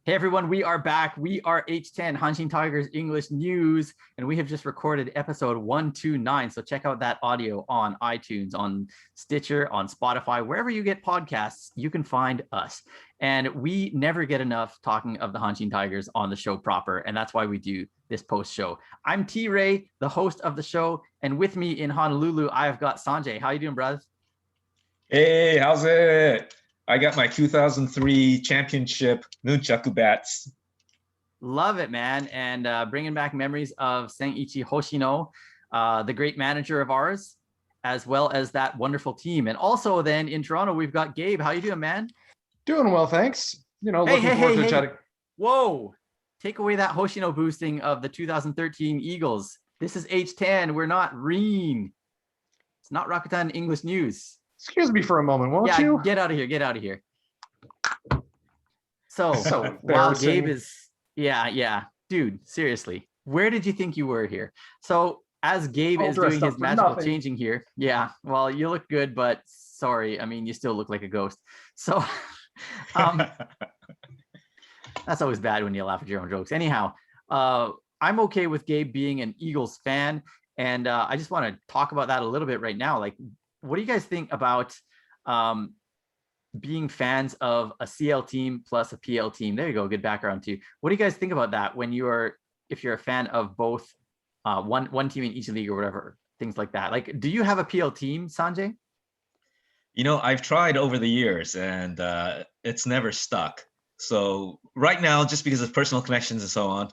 Hey everyone, we are back. We are H10, Hanshin Tigers English News, and we have just recorded episode 129. So check out that audio on iTunes, on Stitcher, on Spotify, wherever you get podcasts, you can find us. And we never get enough talking of the Hanshin Tigers on the show proper, and that's why we do this post show. I'm T Ray, the host of the show, and with me in Honolulu, I've got Sanjay. How you doing, brother? Hey, how's it? I got my 2003 championship nunchaku bats. Love it, man. And bringing back memories of Senichi Hoshino, the great manager of ours, as well as that wonderful team. And also then in Toronto, we've got Gabe. How you doing, man? Doing well, thanks. Looking forward to chatting. Whoa. Take away that Hoshino boosting of the 2013 Eagles. This is H10. We're not Reen. It's not Rakuten English News. Excuse me for a moment, won't you? Get out of here. Get out of here. So while Gabe is, yeah, dude, seriously, where did you think you were here? So as Gabe is doing his magical changing here, yeah, well, you look good, but sorry, I mean, you still look like a ghost. So that's always bad when you laugh at your own jokes. Anyhow, I'm okay with Gabe being an Eagles fan, and I just want to talk about that a little bit right now. Like, what do you guys think about being fans of a CL team plus a PL team? There you go. Good background too. What do you guys think about that when if you're a fan of both one team in each league or whatever, things like that? Like, do you have a PL team, Sanjay? I've tried over the years and it's never stuck. So right now, just because of personal connections and so on,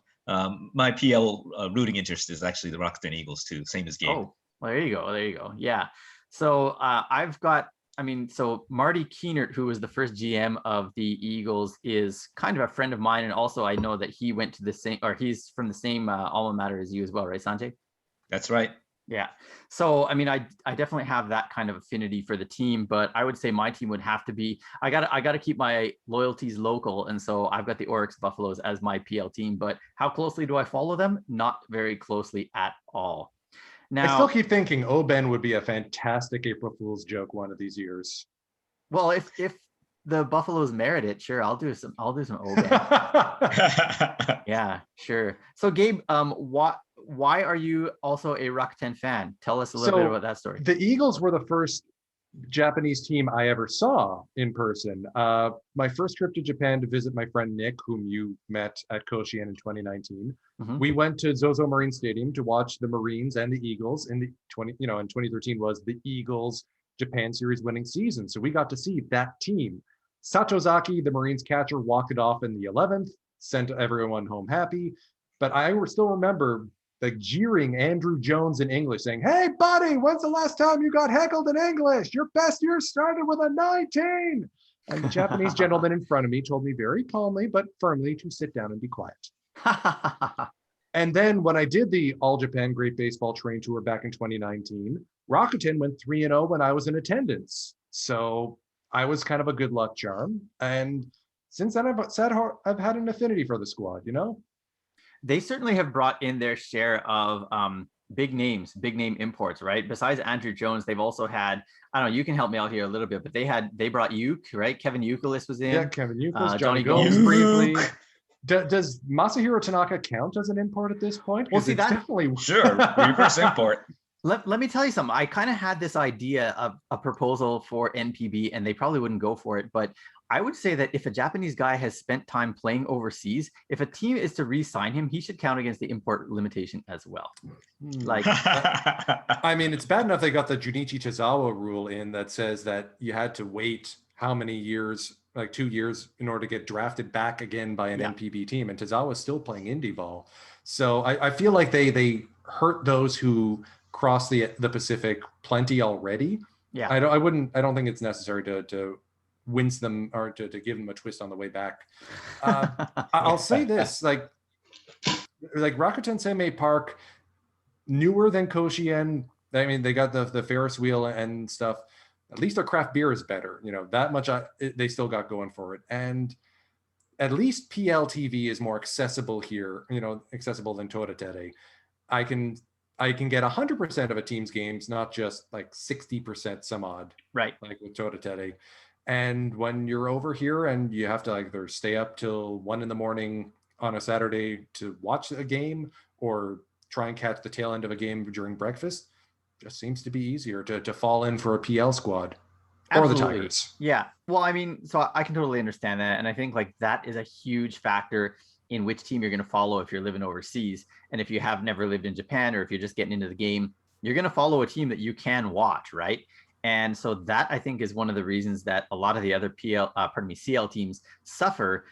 my PL rooting interest is actually the Rakuten Eagles too, same as Gabe. Oh, well, there you go. Yeah. So I've got, so Marty Keenert, who was the first GM of the Eagles, is kind of a friend of mine. And also I know that he went to the same, or he's from the same alma mater as you as well, right, Sanjay? That's right. Yeah. So, I definitely have that kind of affinity for the team, but I would say my team would have to be, I got to keep my loyalties local. And so I've got the Oryx Buffaloes as my PL team, but how closely do I follow them? Not very closely at all. Now, I still keep thinking Oben would be a fantastic April Fool's joke one of these years. Well, if the Buffaloes merit it, sure, I'll do some Oben. Yeah, sure. So Gabe, why are you also a Rakuten fan? Tell us a little bit about that story. The Eagles were the first Japanese team I ever saw in person. My first trip to Japan to visit my friend Nick, whom you met at Koshien in 2019. Mm-hmm. We went to Zozo Marine Stadium to watch the Marines and the Eagles in 2013 was the Eagles Japan Series winning season. So we got to see that team. Sachozaki, the Marines catcher, walked it off in the 11th, sent everyone home happy. But I still remember like jeering Andrew Jones in English, saying, "Hey, buddy, when's the last time you got heckled in English? Your best year started with a 19." And the Japanese gentleman in front of me told me very calmly but firmly to sit down and be quiet. And then when I did the All Japan Great Baseball Train Tour back in 2019, Rakuten went 3-0 when I was in attendance. So I was kind of a good luck charm. And since then, I've had an affinity for the squad, They certainly have brought in their share of big name imports, right? Besides Andrew Jones, they've also had, I don't know, you can help me out here a little bit, but they brought Uke, right? Kevin Euclid was in. Yeah, Kevin Euclid, Johnny Gomes briefly. Does Masahiro Tanaka count as an import at this point? Well, see, that's definitely sure. Reverse import. Let me tell you something. I kind of had this idea of a proposal for NPB, and they probably wouldn't go for it. But I would say that if a Japanese guy has spent time playing overseas, if a team is to re-sign him, he should count against the import limitation as well. Like, it's bad enough they got the Junichi Tozawa rule in that says that you had to wait how many years, like 2 years, in order to get drafted back again by an NPB team. And Tozawa's still playing indie ball. So I feel like they hurt those who cross the Pacific plenty already. Yeah, I don't think it's necessary to wince them or to give them a twist on the way back. I'll say this, like Rakuten Senmei Park, newer than Koshien. They got the Ferris wheel and stuff. At least their craft beer is better. That much they still got going for it. And at least PLTV is more accessible here, accessible than Toratere. I can get 100% of a team's games, not just like 60% some odd. Right. Like with Toratere. And when you're over here and you have to either stay up till 1 a.m. on a Saturday to watch a game or try and catch the tail end of a game during breakfast, just seems to be easier to fall in for a PL squad. Absolutely. Or the Tigers. Yeah. Well, I mean, so I can totally understand that. And I think like that is a huge factor in which team you're going to follow if you're living overseas. And if you have never lived in Japan, or if you're just getting into the game, you're going to follow a team that you can watch, right? And so that I think is one of the reasons that a lot of the other CL teams suffer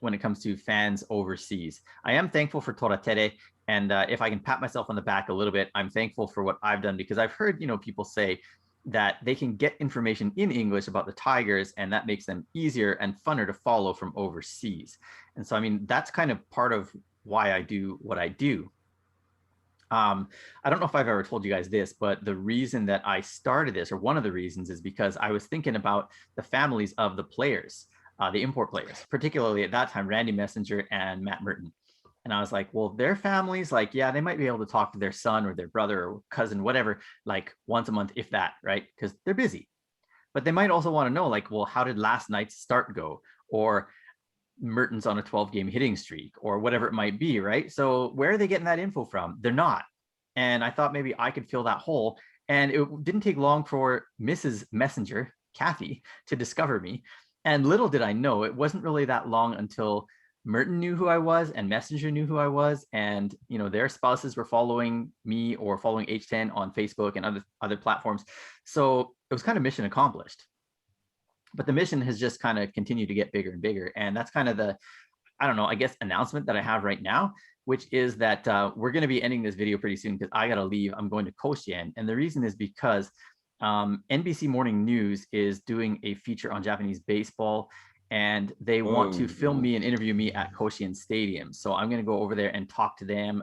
when it comes to fans overseas. I am thankful for Toratere. And if I can pat myself on the back a little bit, I'm thankful for what I've done, because I've heard, people say that they can get information in English about the Tigers, and that makes them easier and funner to follow from overseas. And so, I mean, that's kind of part of why I do what I do. I don't know if I've ever told you guys this, but the reason that I started this, or one of the reasons, is because I was thinking about the families of the players, the import players, particularly at that time, Randy Messenger and Matt Merton. And I was like, well, their families, like, yeah, they might be able to talk to their son or their brother or cousin, whatever, like once a month, if that, right? Because they're busy. But they might also want to know, like, well, how did last night's start go? Or Merton's on a 12-game hitting streak, or whatever it might be, right? So where are they getting that info from? They're not. And I thought maybe I could fill that hole. And it didn't take long for Mrs. Messenger, Kathy, to discover me. And little did I know, it wasn't really that long until Merton knew who I was and Messenger knew who I was, and their spouses were following me or following H10 on Facebook and other platforms. So it was kind of mission accomplished. But the mission has just kind of continued to get bigger and bigger, and that's kind of the, I don't know, I guess, announcement that I have right now, which is that we're going to be ending this video pretty soon because I got to leave. I'm going to Koshien, and the reason is because NBC Morning News is doing a feature on Japanese baseball, and they want to film me and interview me at Koshien Stadium. So I'm going to go over there and talk to them.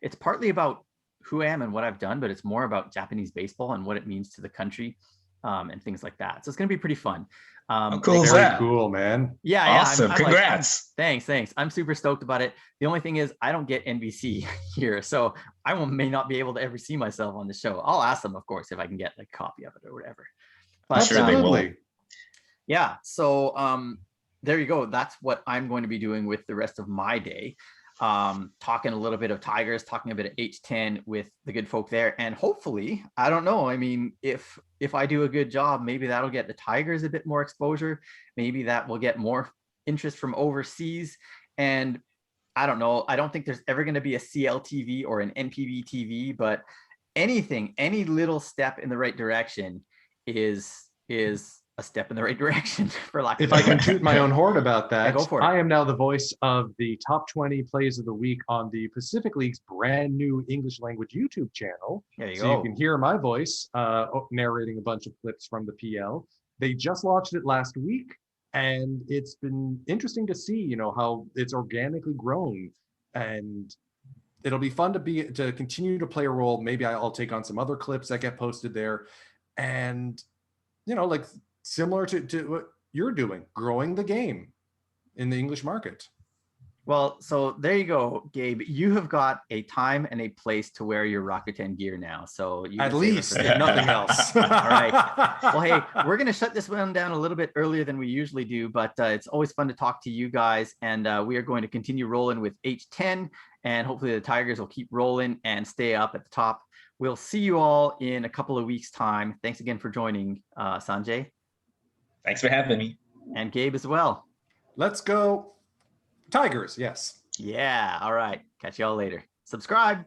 It's partly about who I am and what I've done, but it's more about Japanese baseball and what it means to the country, and things like that. So it's going to be pretty fun. How cool is Very that? cool, man. Yeah. Awesome. I'm Congrats. Thanks. I'm super stoked about it. The only thing is I don't get NBC here, so I may not be able to ever see myself on the show. I'll ask them, of course, if I can get a copy of it or whatever. But sure they will. Yeah. So there you go. That's what I'm going to be doing with the rest of my day. Talking a little bit of Tigers, talking a bit of H10 with the good folk there. And hopefully, I don't know, I mean, if I do a good job, maybe that'll get the Tigers a bit more exposure. Maybe that will get more interest from overseas. And I don't know. I don't think there's ever going to be a CLTV or an NPB TV, but any little step in the right direction is a step in the right direction, for lack of. If I can toot my own horn about that, Yeah, go for it. I am now the voice of the top 20 plays of the week on the Pacific League's brand new English language YouTube channel. There you so go. You can hear my voice narrating a bunch of clips from the PL. They just launched it last week, and it's been interesting to see, how it's organically grown, and it'll be fun to continue to play a role. Maybe I'll take on some other clips that get posted there, and like similar to what you're doing, growing the game in the English market. Well, so there you go, Gabe. You have got a time and a place to wear your Rakuten gear now. So you at least, if nothing else. All right. Well, hey, we're going to shut this one down a little bit earlier than we usually do, but it's always fun to talk to you guys. And we are going to continue rolling with H10, and hopefully the Tigers will keep rolling and stay up at the top. We'll see you all in a couple of weeks' time. Thanks again for joining, Sanjay. Thanks for having me. And Gabe as well. Let's go Tigers, yes. Yeah, all right. Catch y'all later. Subscribe.